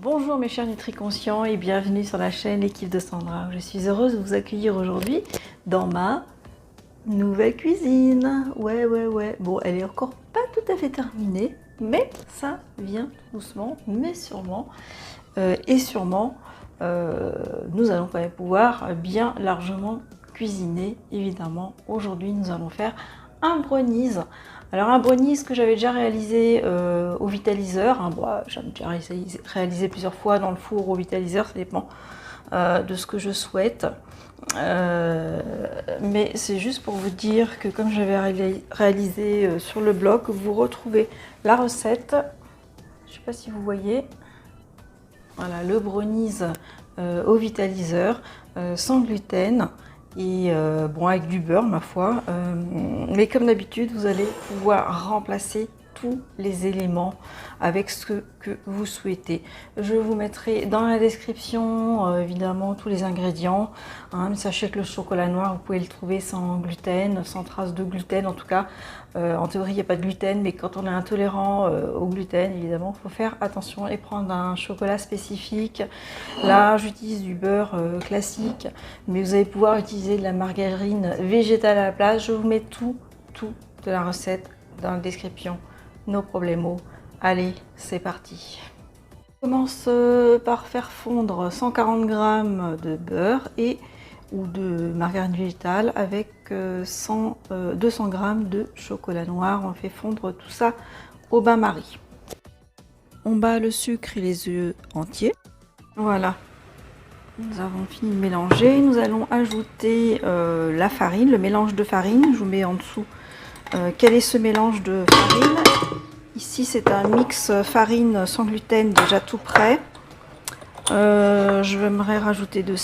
Bonjour mes chers Nutri-Conscients et bienvenue sur la chaîne L'équipe de Sandra. Je suis heureuse de vous accueillir aujourd'hui dans ma nouvelle cuisine. Ouais. Bon, elle est encore pas tout à fait terminée, mais ça vient doucement, mais sûrement. Nous allons quand même pouvoir bien largement cuisiner, évidemment. Aujourd'hui, nous allons faire un brownies. Alors un brownies que j'avais déjà réalisé au vitaliseur, hein, bon, j'en ai déjà réalisé plusieurs fois dans le four au vitaliseur, ça dépend de ce que je souhaite. Mais c'est juste pour vous dire que comme j'avais réalisé sur le blog, vous retrouvez la recette. Je ne sais pas si vous voyez. Voilà, le brownies au vitaliseur, sans gluten. Et bon, avec du beurre ma foi, mais comme d'habitude vous allez pouvoir remplacer tous les éléments avec ce que vous souhaitez. Je vous mettrai dans la description évidemment tous les ingrédients, hein, mais sachez que le chocolat noir vous pouvez le trouver sans gluten, sans trace de gluten en tout cas. En théorie il n'y a pas de gluten, mais quand on est intolérant au gluten évidemment il faut faire attention et prendre un chocolat spécifique. Là j'utilise du beurre classique, mais vous allez pouvoir utiliser de la margarine végétale à la place. Je vous mets tout de la recette dans la description, no problemo. Allez, c'est parti. Je commence par faire fondre 140 g de beurre ou de margarine végétale avec 200 g de chocolat noir. On fait fondre tout ça au bain-marie. On bat le sucre et les œufs entiers. Voilà. Nous avons fini de mélanger. Nous allons ajouter la farine, le mélange de farine. Je vous mets en dessous quel est ce mélange de farine. Ici, c'est un mix farine sans gluten déjà tout prêt. Je vais rajouter du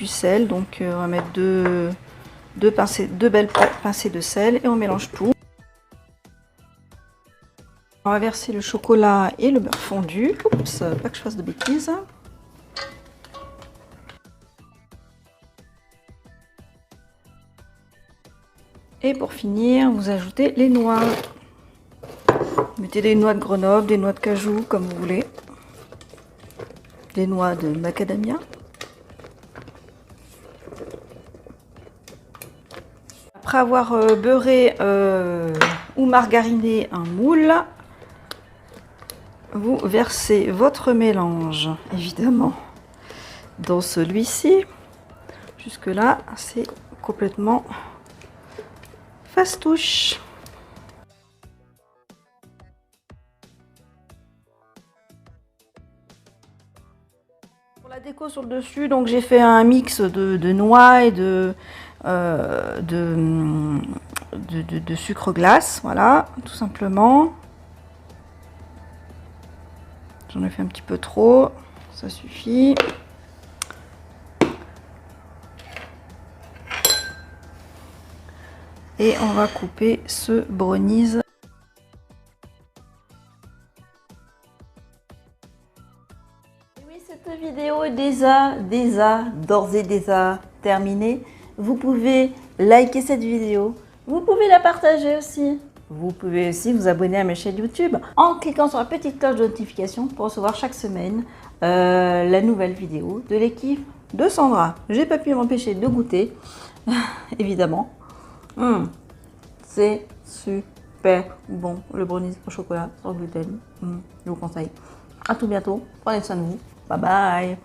sel. Donc, on va mettre deux belles pincées de sel et on mélange tout. On va verser le chocolat et le beurre fondu. Oups, pas que je fasse de bêtises. Et pour finir, vous ajoutez les noix. Vous mettez des noix de Grenoble, des noix de cajou, comme vous voulez. Des noix de macadamia. Après avoir beurré ou margariné un moule, vous versez votre mélange, évidemment, dans celui-ci. Jusque-là, c'est complètement fastouche. Pour la déco sur le dessus, donc j'ai fait un mix de noix et de sucre glace, voilà, tout simplement. J'en ai fait un petit peu trop, ça suffit. Et on va couper ce brownies. Oui, cette vidéo est déjà d'ores et déjà terminée. Vous pouvez liker cette vidéo. Vous pouvez la partager aussi. Vous pouvez aussi vous abonner à ma chaîne YouTube en cliquant sur la petite cloche de notification pour recevoir chaque semaine la nouvelle vidéo de l'équipe de Sandra. J'ai pas pu m'empêcher de goûter, évidemment. C'est super bon, le brownies au chocolat sans gluten. Je vous conseille. À tout bientôt. Prenez soin de vous. Bye bye.